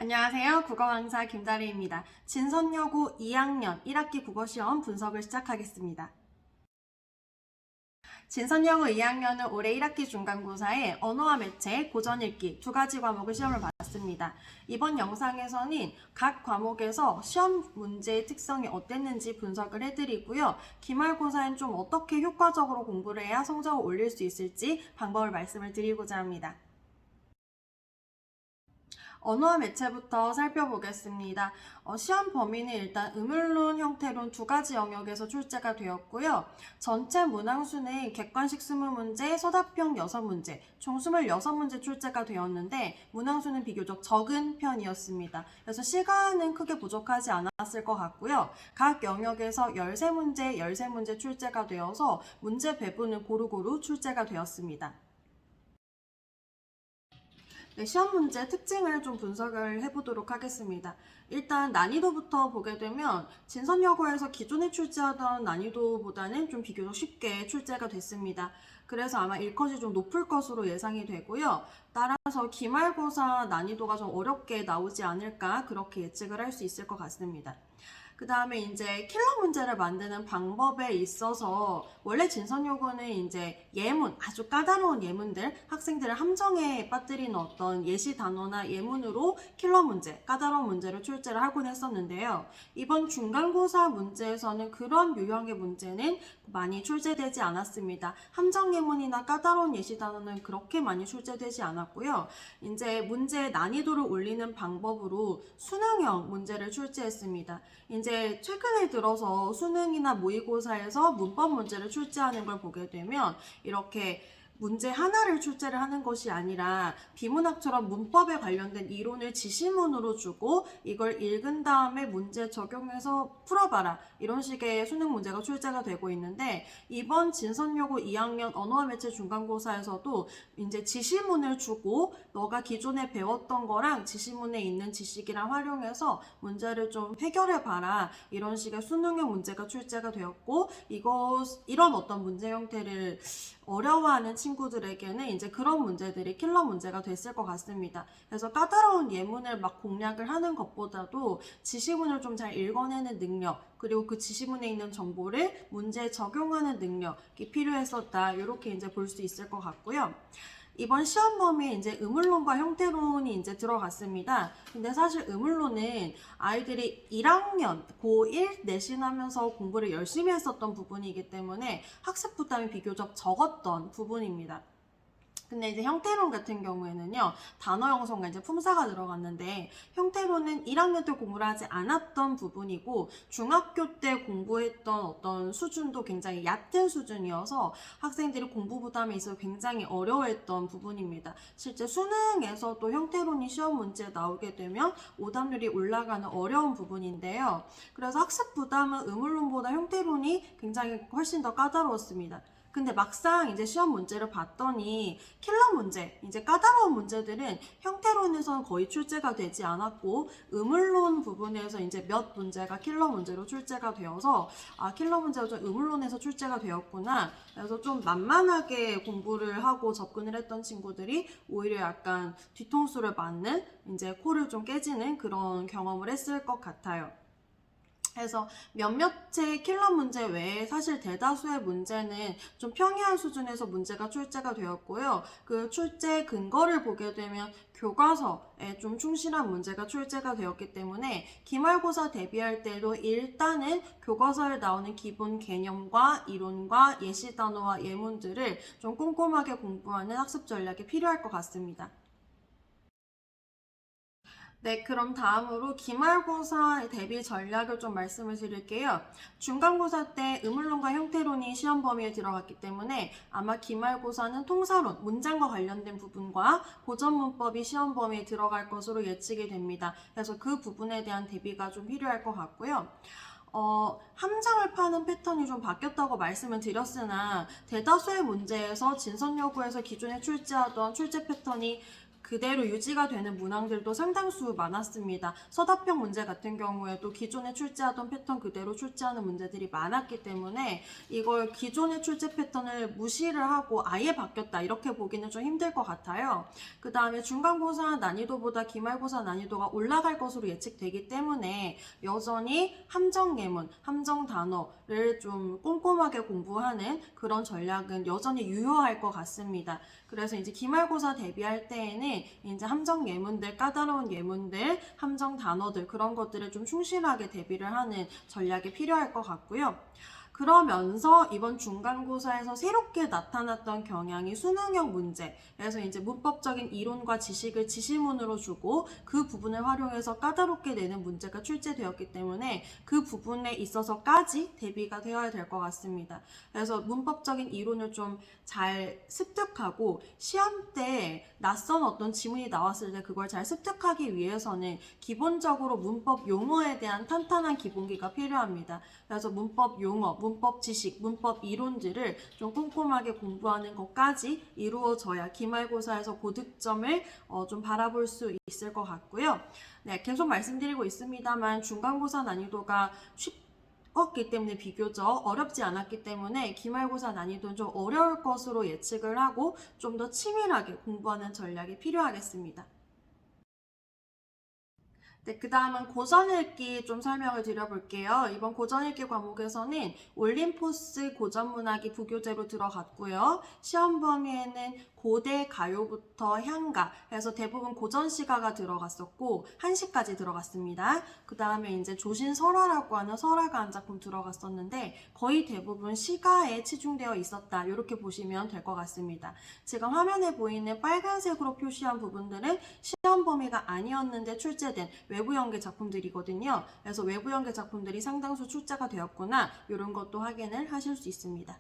안녕하세요. 국어 강사 김다리입니다. 진선여고 2학년 1학기 국어시험 분석을 시작하겠습니다. 진선여고 2학년은 올해 1학기 중간고사에 언어와 매체, 고전 읽기 두 가지 과목을 시험을 봤습니다. 이번 영상에서는 각 과목에서 시험 문제의 특성이 어땠는지 분석을 해드리고요. 기말고사엔 좀 어떻게 효과적으로 공부를 해야 성적을 올릴 수 있을지 방법을 말씀을 드리고자 합니다. 언어와 매체부터 살펴보겠습니다. 시험 범위는 일단 음율론, 형태론 두 가지 영역에서 출제가 되었고요. 전체 문항수는 객관식 20문제, 서답형 6문제, 총 26문제 출제가 되었는데 문항수는 비교적 적은 편이었습니다. 그래서 시간은 크게 부족하지 않았을 것 같고요. 각 영역에서 13문제 출제가 되어서 문제 배분은 고루고루 출제가 되었습니다. 네, 시험 문제 특징을 좀 분석을 해보도록 하겠습니다. 일단 난이도부터 보게 되면 진선여고에서 기존에 출제하던 난이도보다는 좀 비교적 쉽게 출제가 됐습니다. 그래서 아마 일컷이 좀 높을 것으로 예상이 되고요. 따라서 기말고사 난이도가 좀 어렵게 나오지 않을까 그렇게 예측을 할 수 있을 것 같습니다. 그 다음에 이제 킬러 문제를 만드는 방법에 있어서 원래 진선요구는 이제 예문, 아주 까다로운 예문들, 학생들을 함정에 빠뜨리는 어떤 예시 단어나 예문으로 킬러 문제, 까다로운 문제를 출제를 하곤 했었는데요. 이번 중간고사 문제에서는 그런 유형의 문제는 많이 출제되지 않았습니다. 함정 예문이나 까다로운 예시 단어는 그렇게 많이 출제되지 않았고요. 이제 문제의 난이도를 올리는 방법으로 수능형 문제를 출제했습니다. 이제 최근에 들어서 수능이나 모의고사에서 문법 문제를 출제하는 걸 보게 되면 이렇게 문제 하나를 출제를 하는 것이 아니라 비문학처럼 문법에 관련된 이론을 지시문으로 주고 이걸 읽은 다음에 문제 적용해서 풀어봐라 이런 식의 수능 문제가 출제가 되고 있는데 이번 진선여고 2학년 언어와 매체 중간고사에서도 이제 지시문을 주고 너가 기존에 배웠던 거랑 지시문에 있는 지식이랑 활용해서 문제를 좀 해결해봐라 이런 식의 수능형 문제가 출제가 되었고 이런 어떤 문제 형태를 어려워하는 친구들에게는 이제 그런 문제들이 킬러 문제가 됐을 것 같습니다. 그래서 까다로운 예문을 막 공략을 하는 것보다도 지시문을 좀 잘 읽어내는 능력 그리고 그 지시문에 있는 정보를 문제에 적용하는 능력이 필요했었다 이렇게 이제 볼 수 있을 것 같고요. 이번 시험 범위에 이제 음울론과 형태론이 이제 들어갔습니다. 근데 사실 음울론은 아이들이 1학년 고1 내신하면서 공부를 열심히 했었던 부분이기 때문에 학습 부담이 비교적 적었던 부분입니다. 근데 이제 형태론 같은 경우에는요, 단어 형성과 이제 품사가 들어갔는데, 형태론은 1학년 때 공부를 하지 않았던 부분이고, 중학교 때 공부했던 어떤 수준도 굉장히 얕은 수준이어서 학생들이 공부 부담에 있어서 굉장히 어려워했던 부분입니다. 실제 수능에서도 형태론이 시험 문제에 나오게 되면 오답률이 올라가는 어려운 부분인데요. 그래서 학습 부담은 음울론보다 형태론이 굉장히 훨씬 더 까다로웠습니다. 근데 막상 이제 시험 문제를 봤더니 킬러 문제, 이제 까다로운 문제들은 형태론에서는 거의 출제가 되지 않았고 음울론 부분에서 이제 몇 문제가 킬러 문제로 출제가 되어서 킬러 문제가 좀 음울론에서 출제가 되었구나. 그래서 좀 만만하게 공부를 하고 접근을 했던 친구들이 오히려 약간 뒤통수를 맞는 이제 코를 좀 깨지는 그런 경험을 했을 것 같아요. 그래서 몇몇의 킬러 문제 외에 사실 대다수의 문제는 좀 평이한 수준에서 문제가 출제가 되었고요. 그 출제 근거를 보게 되면 교과서에 좀 충실한 문제가 출제가 되었기 때문에 기말고사 대비할 때도 일단은 교과서에 나오는 기본 개념과 이론과 예시 단어와 예문들을 좀 꼼꼼하게 공부하는 학습 전략이 필요할 것 같습니다. 네, 그럼 다음으로 기말고사 대비 전략을 좀 말씀을 드릴게요. 중간고사 때 음울론과 형태론이 시험 범위에 들어갔기 때문에 아마 기말고사는 통사론, 문장과 관련된 부분과 고전문법이 시험 범위에 들어갈 것으로 예측이 됩니다. 그래서 그 부분에 대한 대비가 좀 필요할 것 같고요. 함정을 파는 패턴이 좀 바뀌었다고 말씀을 드렸으나 대다수의 문제에서 진선여고에서 기존에 출제하던 출제 패턴이 그대로 유지가 되는 문항들도 상당수 많았습니다. 서답형 문제 같은 경우에도 기존에 출제하던 패턴 그대로 출제하는 문제들이 많았기 때문에 이걸 기존의 출제 패턴을 무시를 하고 아예 바뀌었다 이렇게 보기는 좀 힘들 것 같아요. 그 다음에 중간고사 난이도보다 기말고사 난이도가 올라갈 것으로 예측되기 때문에 여전히 함정 예문, 함정 단어를 좀 꼼꼼하게 공부하는 그런 전략은 여전히 유효할 것 같습니다. 그래서 이제 기말고사 대비할 때에는 이제 함정 예문들, 까다로운 예문들, 함정 단어들 그런 것들을 좀 충실하게 대비를 하는 전략이 필요할 것 같고요. 그러면서 이번 중간고사에서 새롭게 나타났던 경향이 수능형 문제. 그래서 이제 문법적인 이론과 지식을 지시문으로 주고 그 부분을 활용해서 까다롭게 내는 문제가 출제되었기 때문에 그 부분에 있어서까지 대비가 되어야 될 것 같습니다. 그래서 문법적인 이론을 좀 잘 습득하고 시험 때 낯선 어떤 지문이 나왔을 때 그걸 잘 습득하기 위해서는 기본적으로 문법 용어에 대한 탄탄한 기본기가 필요합니다. 그래서 문법 용어, 문법 지식, 문법 이론들을 좀 꼼꼼하게 공부하는 것까지 이루어져야 기말고사에서 고득점을 좀 바라볼 수 있을 것 같고요. 네, 계속 말씀드리고 있습니다만 중간고사 난이도가 쉽었기 때문에 비교적 어렵지 않았기 때문에 기말고사 난이도는 좀 어려울 것으로 예측을 하고 좀 더 치밀하게 공부하는 전략이 필요하겠습니다. 네, 그 다음은 고전읽기 좀 설명을 드려볼게요. 이번 고전읽기 과목에서는 올림포스 고전문학이 부교재로 들어갔고요. 시험 범위에는 고대 가요부터 향가 해서 대부분 고전시가가 들어갔었고 한시까지 들어갔습니다. 그 다음에 이제 조신설화라고 하는 설화가 한 작품 들어갔었는데 거의 대부분 시가에 치중되어 있었다. 이렇게 보시면 될 것 같습니다. 지금 화면에 보이는 빨간색으로 표시한 부분들은 시험 범위가 아니었는데 출제된 외부 연계 작품들이거든요. 그래서 외부 연계 작품들이 상당수 출제가 되었구나 이런 것도 확인을 하실 수 있습니다.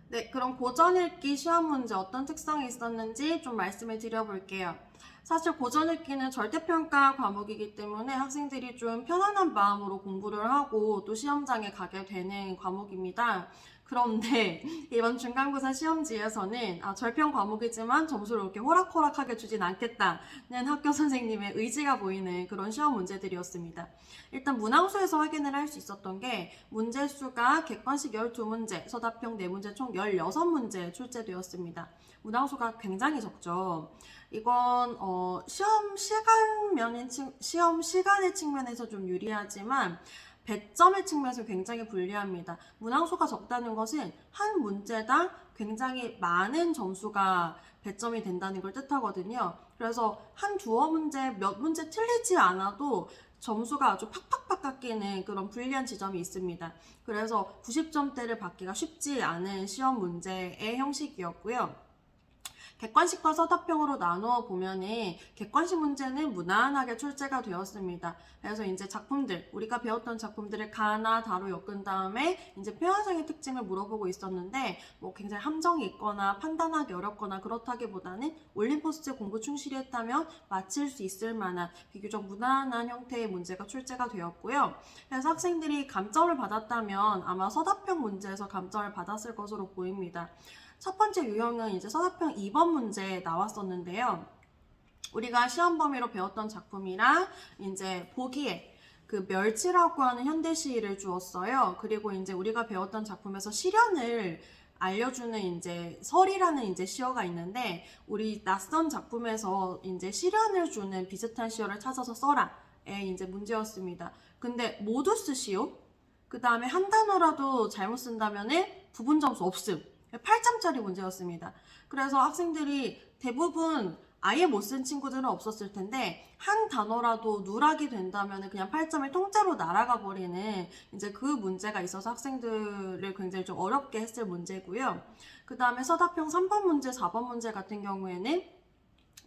네, 그럼 고전읽기 시험 문제 어떤 특성이 있었는지 좀 말씀을 드려볼게요. 사실 고전읽기는 절대평가 과목이기 때문에 학생들이 좀 편안한 마음으로 공부를 하고 또 시험장에 가게 되는 과목입니다. 그런데 이번 중간고사 시험지에서는 절평 과목이지만 점수를 이렇게 호락호락하게 주진 않겠다는 학교 선생님의 의지가 보이는 그런 시험 문제들이었습니다. 일단 문항수에서 확인을 할 수 있었던 게 문제수가 객관식 12문제, 서답형 4문제 총 16문제 출제되었습니다. 문항수가 굉장히 적죠. 이건 시험 시간의 측면에서 좀 유리하지만 배점의 측면에서 굉장히 불리합니다. 문항수가 적다는 것은 한 문제당 굉장히 많은 점수가 배점이 된다는 걸 뜻하거든요. 그래서 한 두어 문제, 몇 문제 틀리지 않아도 점수가 아주 팍팍팍 깎이는 그런 불리한 지점이 있습니다. 그래서 90점대를 받기가 쉽지 않은 시험 문제의 형식이었고요. 객관식과 서답형으로 나누어 보면은 객관식 문제는 무난하게 출제가 되었습니다. 그래서 이제 작품들, 우리가 배웠던 작품들을 가나 다로 엮은 다음에 이제 표현상의 특징을 물어보고 있었는데 뭐 굉장히 함정이 있거나 판단하기 어렵거나 그렇다기보다는 올림포스 공부 충실히 했다면 맞힐 수 있을 만한 비교적 무난한 형태의 문제가 출제가 되었고요. 그래서 학생들이 감점을 받았다면 아마 서답형 문제에서 감점을 받았을 것으로 보입니다. 첫 번째 유형은 이제 서답형 2번 문제 나왔었는데요. 우리가 시험 범위로 배웠던 작품이랑 이제 보기에 그 멸치라고 하는 현대시를 주었어요. 그리고 이제 우리가 배웠던 작품에서 실연을 알려주는 이제 설이라는 이제 시어가 있는데 우리 낯선 작품에서 이제 실연을 주는 비슷한 시어를 찾아서 써라의 이제 문제였습니다. 근데 모두 쓰시오. 그 다음에 한 단어라도 잘못 쓴다면은 부분 점수 없음. 8점짜리 문제였습니다. 그래서 학생들이 대부분 아예 못 쓴 친구들은 없었을 텐데 한 단어라도 누락이 된다면 그냥 8점을 통째로 날아가 버리는 이제 그 문제가 있어서 학생들을 굉장히 좀 어렵게 했을 문제고요. 그 다음에 서답형 3번 문제, 4번 문제 같은 경우에는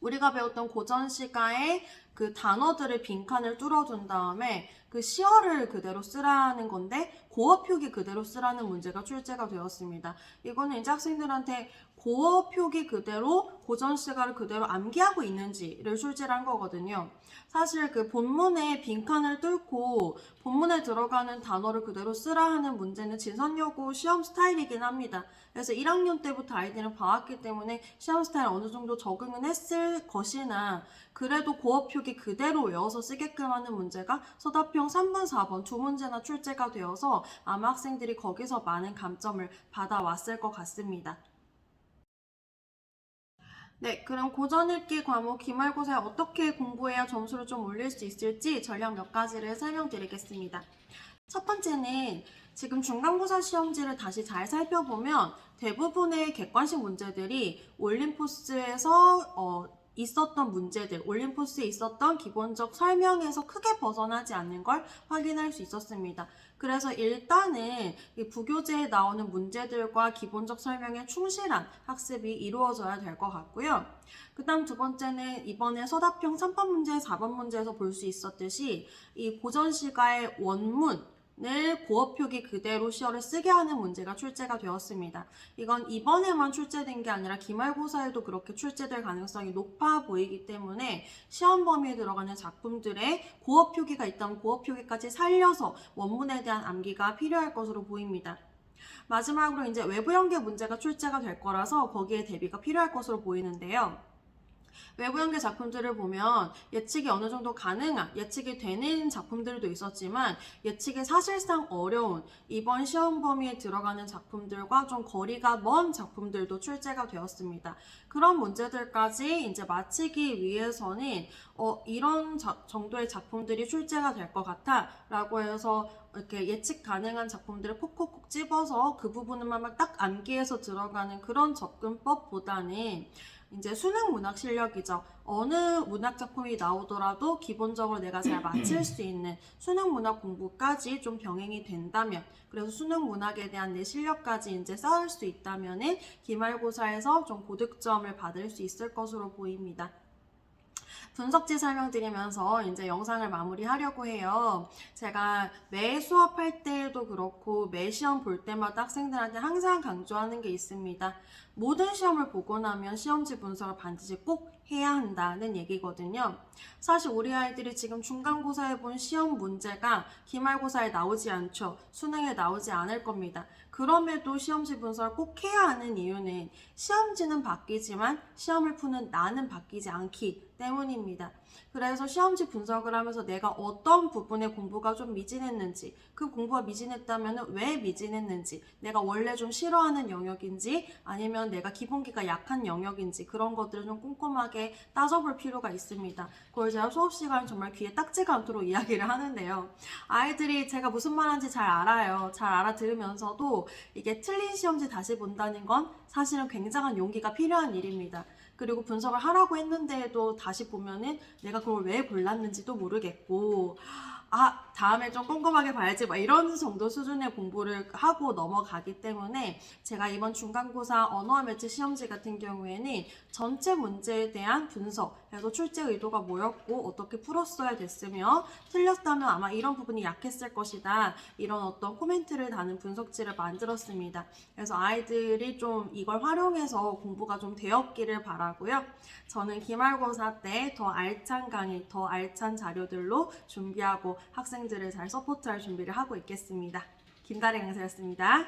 우리가 배웠던 고전시가의 그 단어들의 빈칸을 뚫어둔 다음에 그 시어를 그대로 쓰라는 건데 고어 표기 그대로 쓰라는 문제가 출제가 되었습니다. 이거는 이제 학생들한테 고어 표기 그대로 고전 시가를 그대로 암기하고 있는지를 출제를 한 거거든요. 사실 그 본문에 빈칸을 뚫고 본문에 들어가는 단어를 그대로 쓰라 하는 문제는 진선여고 시험 스타일이긴 합니다. 그래서 1학년 때부터 아이들은 봐왔기 때문에 시험 스타일 어느 정도 적응은 했을 것이나 그래도 고어 표기 그대로 외워서 쓰게끔 하는 문제가 서답형 3번, 4번 두 문제나 출제가 되어서 아마 학생들이 거기서 많은 감점을 받아왔을 것 같습니다. 네, 그럼 고전 읽기 과목 기말고사에 어떻게 공부해야 점수를 좀 올릴 수 있을지 전략 몇 가지를 설명드리겠습니다. 첫 번째는 지금 중간고사 시험지를 다시 잘 살펴보면 대부분의 객관식 문제들이 올림포스에서 있었던 문제들, 올림포스에 있었던 기본적 설명에서 크게 벗어나지 않는 걸 확인할 수 있었습니다. 그래서 일단은 이 부교재에 나오는 문제들과 기본적 설명에 충실한 학습이 이루어져야 될 것 같고요. 그 다음 두 번째는 이번에 서답형 3번 문제, 4번 문제에서 볼 수 있었듯이 이 고전시가의 원문, 을 고어 표기 그대로 시어를 쓰게 하는 문제가 출제가 되었습니다. 이건 이번에만 출제된 게 아니라 기말고사에도 그렇게 출제될 가능성이 높아 보이기 때문에 시험 범위에 들어가는 작품들의 고어 표기가 있다면 고어 표기까지 살려서 원문에 대한 암기가 필요할 것으로 보입니다. 마지막으로 이제 외부 연계 문제가 출제가 될 거라서 거기에 대비가 필요할 것으로 보이는데요. 외부 연계 작품들을 보면 예측이 어느 정도 가능한, 예측이 되는 작품들도 있었지만 예측이 사실상 어려운 이번 시험 범위에 들어가는 작품들과 좀 거리가 먼 작품들도 출제가 되었습니다. 그런 문제들까지 이제 마치기 위해서는 이런 정도의 작품들이 출제가 될 것 같아 라고 해서 이렇게 예측 가능한 작품들을 콕콕콕 집어서 그 부분만 딱 암기해서 들어가는 그런 접근법보다는 이제 수능 문학 실력이죠. 어느 문학 작품이 나오더라도 기본적으로 내가 잘 맞힐 수 있는 수능 문학 공부까지 좀 병행이 된다면, 그래서 수능 문학에 대한 내 실력까지 이제 쌓을 수 있다면은 기말고사에서 좀 고득점을 받을 수 있을 것으로 보입니다. 분석지 설명드리면서 이제 영상을 마무리하려고 해요. 제가 매 수업할 때도 그렇고 매 시험 볼 때마다 학생들한테 항상 강조하는 게 있습니다. 모든 시험을 보고 나면 시험지 분석을 반드시 꼭 해야 한다는 얘기거든요. 사실 우리 아이들이 지금 중간고사에 본 시험 문제가 기말고사에 나오지 않죠. 수능에 나오지 않을 겁니다. 그럼에도 시험지 분석을 꼭 해야 하는 이유는 시험지는 바뀌지만 시험을 푸는 나는 바뀌지 않기 때문입니다. 그래서 시험지 분석을 하면서 내가 어떤 부분에 공부가 좀 미진했는지, 그 공부가 미진했다면 왜 미진했는지, 내가 원래 좀 싫어하는 영역인지 아니면 내가 기본기가 약한 영역인지 그런 것들을 좀 꼼꼼하게 따져볼 필요가 있습니다. 그걸 제가 수업 시간에 정말 귀에 딱지가 않도록 이야기를 하는데요. 아이들이 제가 무슨 말하는지 잘 알아요. 잘 알아들으면서도 이게 틀린 시험지 다시 본다는 건 사실은 굉장한 용기가 필요한 일입니다. 그리고 분석을 하라고 했는데도 다시 보면은 내가 그걸 왜 골랐는지도 모르겠고, 다음에 좀 꼼꼼하게 봐야지, 막 이런 정도 수준의 공부를 하고 넘어가기 때문에 제가 이번 중간고사 언어와 매체 시험지 같은 경우에는 전체 문제에 대한 분석, 그래서 출제 의도가 뭐였고 어떻게 풀었어야 됐으며 틀렸다면 아마 이런 부분이 약했을 것이다, 이런 어떤 코멘트를 다는 분석지를 만들었습니다. 그래서 아이들이 좀 이걸 활용해서 공부가 좀 되었기를 바라고요. 저는 기말고사 때 더 알찬 강의, 더 알찬 자료들로 준비하고 학생들을 잘 서포트할 준비를 하고 있겠습니다. 김다래 강사였습니다.